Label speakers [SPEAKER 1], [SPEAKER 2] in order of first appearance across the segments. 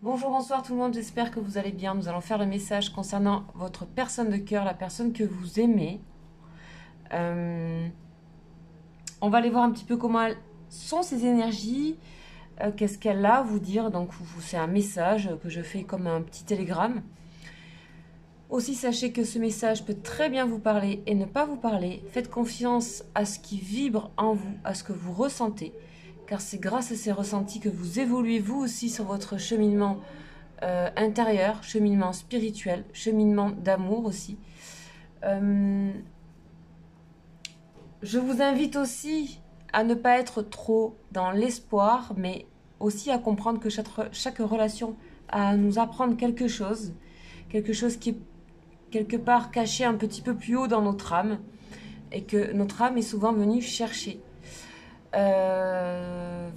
[SPEAKER 1] Bonjour, bonsoir tout le monde, j'espère que vous allez bien. Nous allons faire le message concernant votre personne de cœur, la personne que vous aimez. Euh, on va aller voir un petit peu comment sont ses énergies, qu'est-ce qu'elle a à vous dire. Donc c'est un message que je fais comme un petit télégramme. Aussi sachez que ce message peut très bien vous parler et ne pas vous parler. Faites confiance à ce qui vibre en vous, à ce que vous ressentez. Car c'est grâce à ces ressentis que vous évoluez vous aussi sur votre cheminement intérieur, cheminement spirituel, cheminement d'amour aussi. Je vous invite aussi à ne pas être trop dans l'espoir, mais aussi à comprendre que chaque relation a à nous apprendre quelque chose qui est quelque part caché un petit peu plus haut dans notre âme, et que notre âme est souvent venue chercher.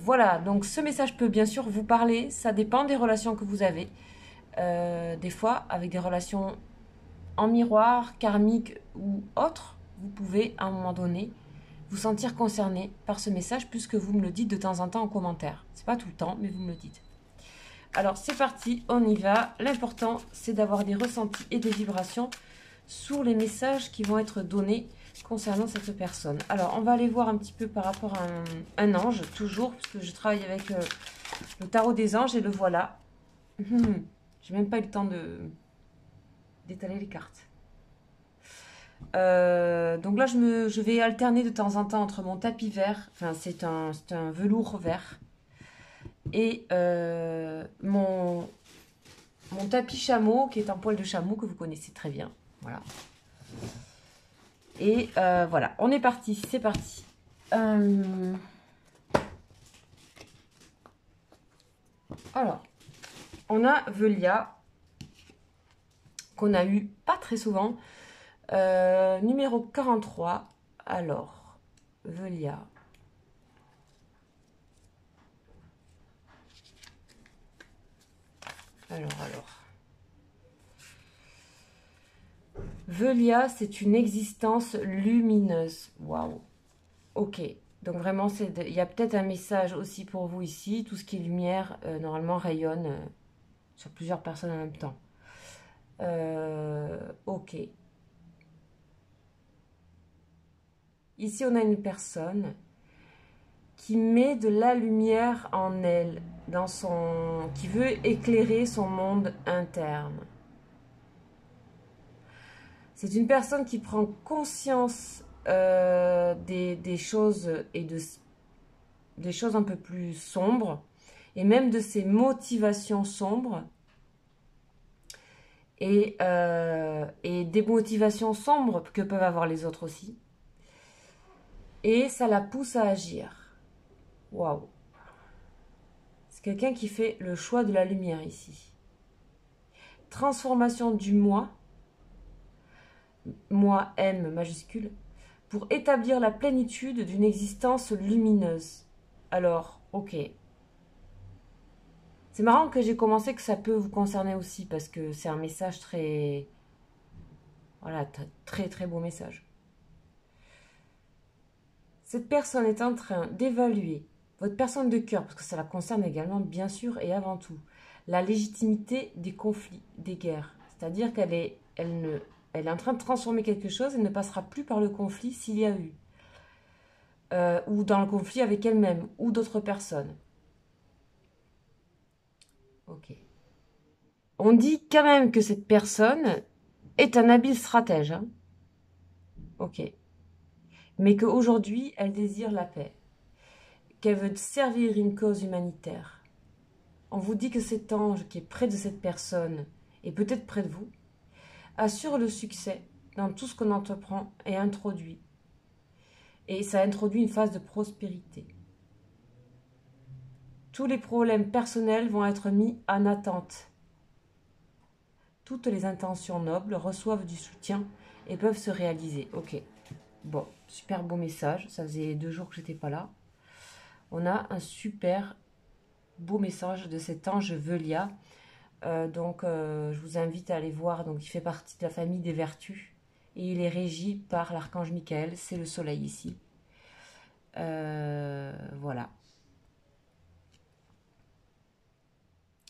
[SPEAKER 1] Voilà, donc ce message peut bien sûr vous parler, ça dépend des relations que vous avez. Des fois, avec des relations en miroir, karmique ou autre, vous pouvez à un moment donné vous sentir concerné par ce message puisque vous me le dites de temps en temps en commentaire. C'est pas tout le temps, mais vous me le dites. Alors c'est parti, on y va. L'important c'est d'avoir des ressentis et des vibrations sur les messages qui vont être donnés concernant cette personne. Alors on va aller voir un petit peu par rapport à un ange, toujours, parce que je travaille avec le tarot des anges et le voilà. J'ai même pas eu le temps d'étaler les cartes. Donc là, je vais alterner de temps en temps entre mon tapis vert, enfin c'est un velours vert, et mon tapis chameau, qui est un poil de chameau que vous connaissez très bien. Voilà. Et voilà, on est parti, c'est parti. Alors, on a Velia, qu'on a eu pas très souvent. Numéro 43. Alors, Velia. Alors. Velia, c'est une existence lumineuse. Waouh. Ok. Donc vraiment, il y a peut-être un message aussi pour vous ici. Tout ce qui est lumière, normalement, rayonne sur plusieurs personnes en même temps. Ok. Ici, on a une personne qui met de la lumière en elle, qui veut éclairer son monde interne. C'est une personne qui prend conscience des choses et des choses un peu plus sombres, et même de ses motivations sombres, et des motivations sombres que peuvent avoir les autres aussi. Et ça la pousse à agir. Waouh! C'est quelqu'un qui fait le choix de la lumière ici. Transformation du moi M majuscule, pour établir la plénitude d'une existence lumineuse. Alors, ok. C'est marrant que j'ai commencé que ça peut vous concerner aussi, parce que c'est un message très... Voilà, très très beau message. Cette personne est en train d'évaluer votre personne de cœur, parce que ça la concerne également, bien sûr, et avant tout, la légitimité des conflits, des guerres. C'est-à-dire elle est en train de transformer quelque chose, elle ne passera plus par le conflit s'il y a eu. Ou dans le conflit avec elle-même, ou d'autres personnes. Ok. On dit quand même que cette personne est un habile stratège. Hein. Ok. Mais qu'aujourd'hui, elle désire la paix. Qu'elle veut servir une cause humanitaire. On vous dit que cet ange qui est près de cette personne, et peut-être près de vous, assure le succès dans tout ce qu'on entreprend et introduit. Et ça introduit une phase de prospérité. Tous les problèmes personnels vont être mis en attente. Toutes les intentions nobles reçoivent du soutien et peuvent se réaliser. Ok. Bon, super beau message. Ça faisait 2 jours que j'étais pas là. On a un super beau message de cet ange Velia. Je vous invite à aller voir. Donc, il fait partie de la famille des vertus. Et il est régi par l'archange Michael. C'est le soleil ici. Voilà.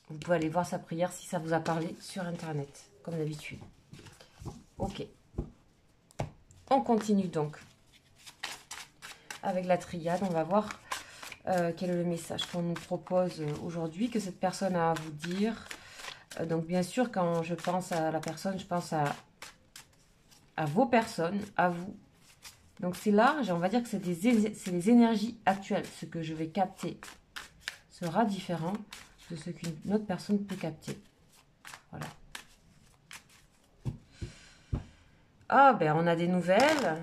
[SPEAKER 1] Vous pouvez aller voir sa prière si ça vous a parlé sur Internet, comme d'habitude. Ok. On continue donc avec la triade. On va voir quel est le message qu'on nous propose aujourd'hui, que cette personne a à vous dire. Donc bien sûr, quand je pense à la personne, je pense à vos personnes, à vous. Donc c'est large, on va dire que c'est les énergies actuelles. Ce que je vais capter sera différent de ce qu'une autre personne peut capter. Voilà. Ah ben on a des nouvelles.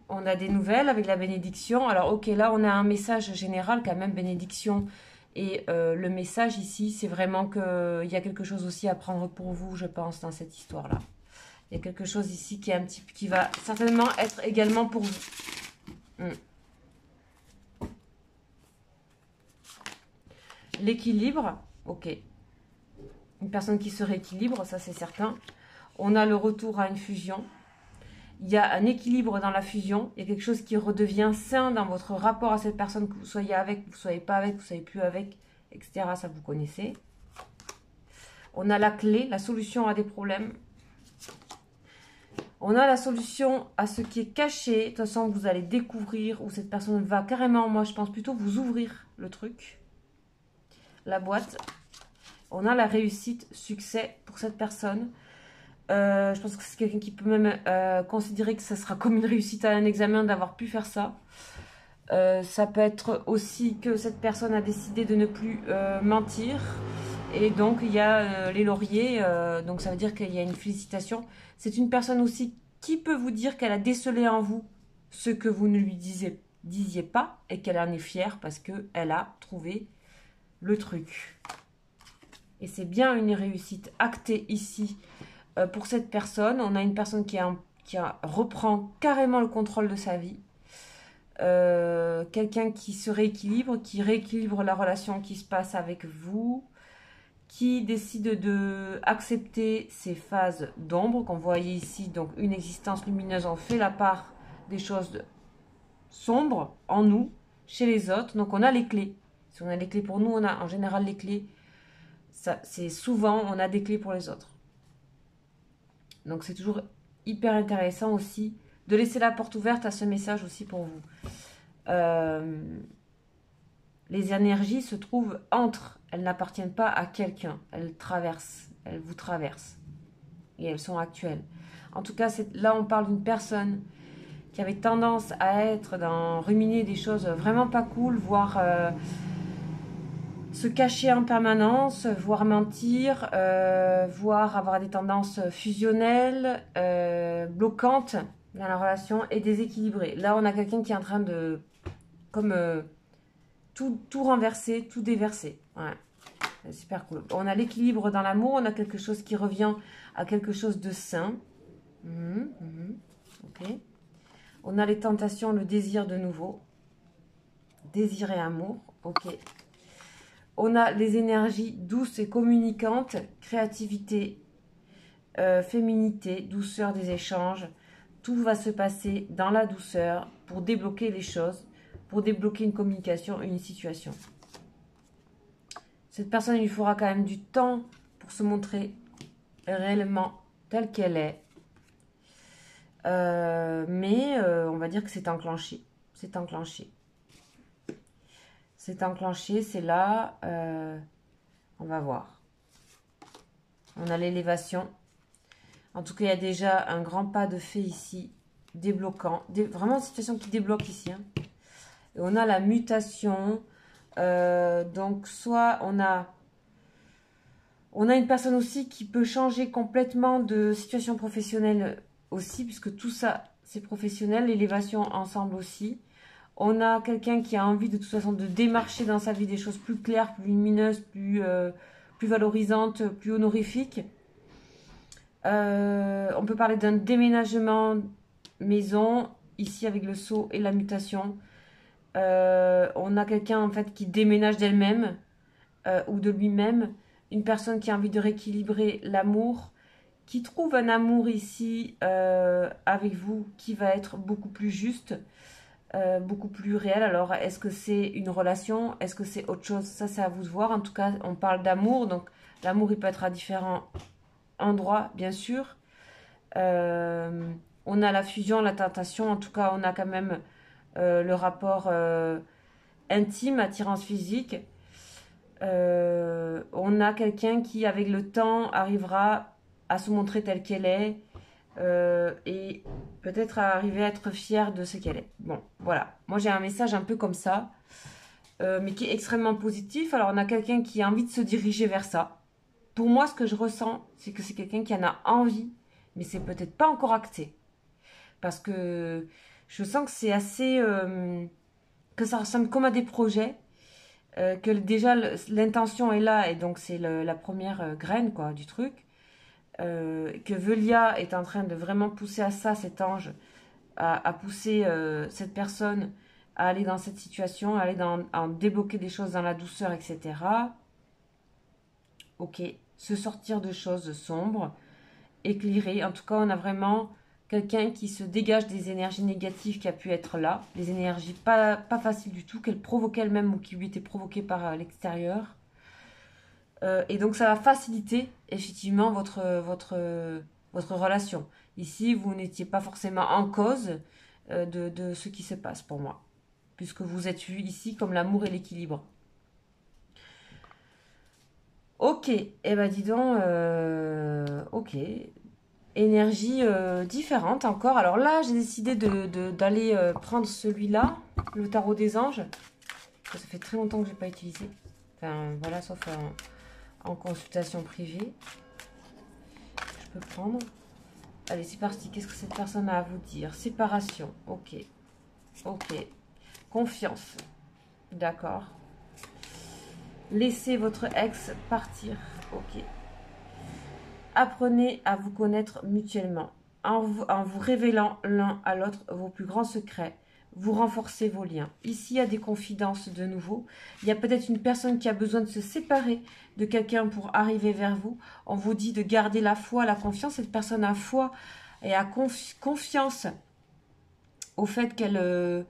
[SPEAKER 1] On a des nouvelles avec la bénédiction. Alors ok, là on a un message général quand même, bénédiction. Et le message ici, c'est vraiment qu'il y a quelque chose aussi à prendre pour vous, je pense, dans cette histoire-là. Il y a quelque chose ici qui est un petit peu, qui va certainement être également pour vous. L'équilibre, ok. Une personne qui se rééquilibre, ça c'est certain. On a le retour à une fusion. Il y a un équilibre dans la fusion. Il y a quelque chose qui redevient sain dans votre rapport à cette personne, que vous soyez avec, que vous ne soyez pas avec, que vous ne soyez plus avec, etc. Ça vous connaissez. On a la clé, la solution à des problèmes. On a la solution à ce qui est caché. De toute façon, vous allez découvrir où cette personne va carrément, moi je pense plutôt vous ouvrir le truc. La boîte. On a la réussite, succès pour cette personne. Je pense que c'est quelqu'un qui peut même considérer que ça sera comme une réussite à un examen d'avoir pu faire ça. Ça peut être aussi que cette personne a décidé de ne plus mentir. Et donc, il y a les lauriers. Donc, ça veut dire qu'il y a une félicitation. C'est une personne aussi qui peut vous dire qu'elle a décelé en vous ce que vous ne lui disiez pas et qu'elle en est fière parce qu'elle a trouvé le truc. Et c'est bien une réussite actée ici pour cette personne. On a une personne qui reprend carrément le contrôle de sa vie. Quelqu'un qui se rééquilibre, qui rééquilibre la relation qui se passe avec vous, qui décide de accepter ces phases d'ombre qu'on voyait ici. Donc une existence lumineuse, on fait la part des choses sombres en nous, chez les autres. Donc on a les clés. Si on a les clés pour nous, on a en général les clés. C'est souvent, on a des clés pour les autres. Donc c'est toujours hyper intéressant aussi de laisser la porte ouverte à ce message aussi pour vous. Les énergies se trouvent entre, elles n'appartiennent pas à quelqu'un, elles vous traversent. Et elles sont actuelles. En tout cas, là on parle d'une personne qui avait tendance à être ruminer des choses vraiment pas cool, voire se cacher en permanence, voire mentir, voire avoir des tendances fusionnelles, bloquantes dans la relation et déséquilibrées. Là, on a quelqu'un qui est en train de, comme tout renverser, tout déverser. Ouais. C'est super cool. On a l'équilibre dans l'amour, on a quelque chose qui revient à quelque chose de sain. Ok. On a les tentations, le désir de nouveau. Désir et amour. Ok. On a les énergies douces et communicantes, créativité, féminité, douceur des échanges. Tout va se passer dans la douceur pour débloquer les choses, pour débloquer une communication, une situation. Cette personne, il lui faudra quand même du temps pour se montrer réellement telle qu'elle est. Mais on va dire que c'est enclenché. C'est enclenché. C'est enclenché, c'est là. On va voir. On a l'élévation. En tout cas, il y a déjà un grand pas de fait ici, débloquant. Vraiment une situation qui débloque ici. Hein. Et on a la mutation. Donc, soit on a une personne aussi qui peut changer complètement de situation professionnelle aussi, puisque tout ça, c'est professionnel. L'élévation ensemble aussi. On a quelqu'un qui a envie de toute façon de démarcher dans sa vie des choses plus claires, plus lumineuses, plus valorisantes, plus honorifiques. On peut parler d'un déménagement maison, ici avec le saut et la mutation. On a quelqu'un en fait qui déménage d'elle-même ou de lui-même. Une personne qui a envie de rééquilibrer l'amour, qui trouve un amour ici avec vous qui va être beaucoup plus juste. Beaucoup plus réel. Alors, est-ce que c'est une relation? Est-ce que c'est autre chose? Ça, c'est à vous de voir. En tout cas, on parle d'amour. Donc, L'amour, il peut être à différents endroits, bien sûr. On a la fusion, la tentation. En tout cas, on a quand même le rapport intime, attirance physique. On a quelqu'un qui, avec le temps, arrivera à se montrer telle qu'elle est et peut-être à arriver à être fière de ce qu'elle est. Bon, voilà. Moi, j'ai un message un peu comme ça, mais qui est extrêmement positif. Alors, on a quelqu'un qui a envie de se diriger vers ça. Pour moi, ce que je ressens, c'est que c'est quelqu'un qui en a envie, mais c'est peut-être pas encore acté. Parce que je sens que c'est assez... que ça ressemble comme à des projets, que déjà l'intention est là, et donc c'est la première graine quoi, du truc. Que Velia est en train de vraiment pousser à ça, cet ange, à pousser cette personne à aller dans cette situation, à aller à débloquer des choses dans la douceur, etc. Ok, se sortir de choses sombres, éclairées. En tout cas, on a vraiment quelqu'un qui se dégage des énergies négatives qui a pu être là, des énergies pas faciles du tout, qu'elle provoquait elle-même ou qui lui étaient provoquées par l'extérieur. Et donc ça va faciliter effectivement votre relation. Ici, vous n'étiez pas forcément en cause de ce qui se passe pour moi, puisque vous êtes vu ici comme l'amour et l'équilibre. Ok, et eh ben dis donc, ok, énergie différente encore. Alors là, j'ai décidé d'aller prendre celui-là, le tarot des anges. Ça fait très longtemps que je n'ai pas utilisé. Enfin, voilà, sauf en consultation privée. Je peux prendre. Allez, c'est parti. Qu'est-ce que cette personne a à vous dire? Séparation. Ok. Ok. Confiance. D'accord. Laissez votre ex partir. Ok. Apprenez à vous connaître mutuellement. En vous révélant l'un à l'autre vos plus grands secrets, vous renforcez vos liens. Ici, il y a des confidences de nouveau. Il y a peut-être une personne qui a besoin de se séparer de quelqu'un pour arriver vers vous. On vous dit de garder la foi, la confiance. Cette personne a foi et a confiance au fait qu'elle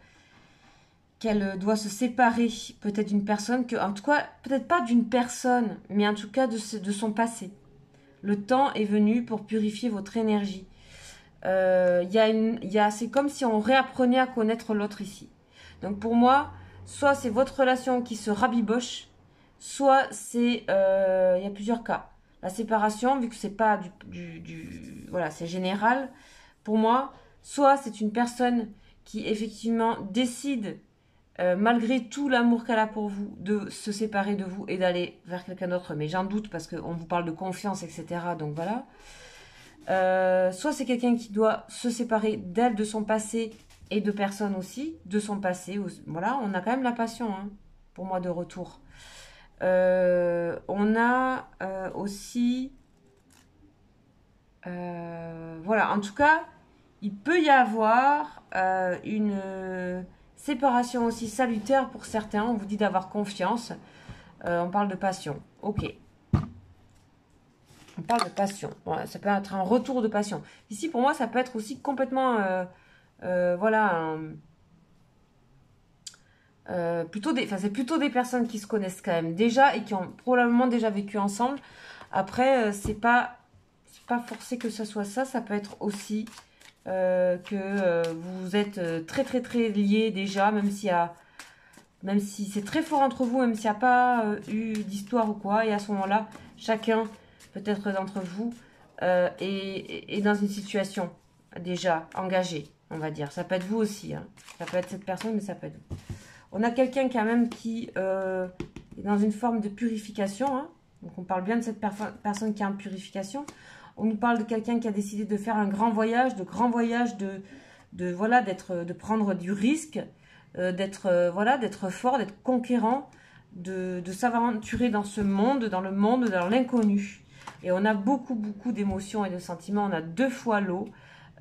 [SPEAKER 1] doit se séparer peut-être d'une personne, en tout cas, peut-être pas d'une personne, mais en tout cas de son passé. Le temps est venu pour purifier votre énergie. C'est comme si on réapprenait à connaître l'autre ici. Donc pour moi, soit c'est votre relation qui se rabiboche, soit c'est... il y a plusieurs cas. La séparation, vu que c'est pas voilà, c'est général, pour moi, soit c'est une personne qui effectivement décide, malgré tout l'amour qu'elle a pour vous, de se séparer de vous et d'aller vers quelqu'un d'autre. Mais j'en doute parce qu'on vous parle de confiance, etc. Donc voilà. Soit c'est quelqu'un qui doit se séparer d'elle, de son passé et de personnes aussi, de son passé. Voilà, on a quand même la passion, hein, pour moi, de retour. On a aussi... voilà, en tout cas, il peut y avoir une séparation aussi salutaire pour certains. On vous dit d'avoir confiance. On parle de passion. Ok. On parle de passion. Voilà, ça peut être un retour de passion. Ici, pour moi, ça peut être aussi complètement... voilà, c'est plutôt des personnes qui se connaissent quand même déjà et qui ont probablement déjà vécu ensemble. Après, c'est pas forcé que ce soit ça. Ça peut être aussi que vous êtes très très très liés déjà, même si c'est très fort entre vous, même s'il n'y a pas eu d'histoire ou quoi. Et à ce moment-là, chacun, peut-être d'entre vous, est dans une situation déjà engagée, on va dire. Ça peut être vous aussi, hein. Ça peut être cette personne, mais ça peut être vous. On a quelqu'un quand même qui est dans une forme de purification, hein. Donc on parle bien de cette personne qui est en purification. On nous parle de quelqu'un qui a décidé de faire un grand voyage, voilà, de prendre du risque, d'être fort, d'être conquérant, de s'aventurer dans ce monde, dans l'inconnu. Et on a beaucoup, beaucoup d'émotions et de sentiments. On a 2 fois l'eau.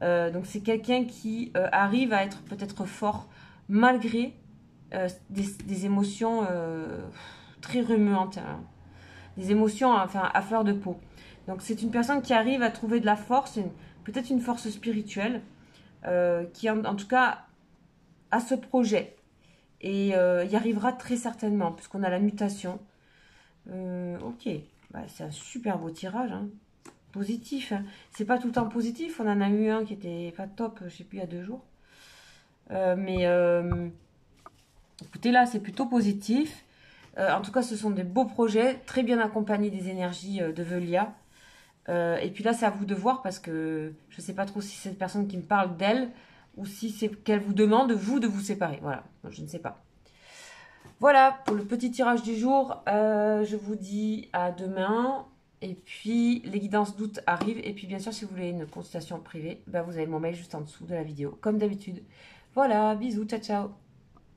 [SPEAKER 1] Donc c'est quelqu'un qui arrive à être peut-être fort malgré des émotions très remuantes, hein. Des émotions enfin, à fleur de peau. Donc c'est une personne qui arrive à trouver de la force, peut-être une force spirituelle, qui en tout cas a ce projet. Et y arrivera très certainement, puisqu'on a la mutation. Ok. Bah, c'est un super beau tirage, hein. Positif, hein. C'est pas tout le temps positif. On en a eu un qui était pas top, je sais plus, il y a 2 jours. Mais écoutez, là, c'est plutôt positif. En tout cas, ce sont des beaux projets, très bien accompagnés des énergies de Velia. Et puis là, c'est à vous de voir parce que je ne sais pas trop si c'est cette personne qui me parle d'elle ou si c'est qu'elle vous demande, vous, de vous séparer. Voilà, je ne sais pas. Voilà pour le petit tirage du jour. Je vous dis à demain. Et puis, les guidances d'août arrivent. Et puis, bien sûr, si vous voulez une consultation privée, ben, vous avez mon mail juste en dessous de la vidéo, comme d'habitude. Voilà, bisous, ciao, ciao.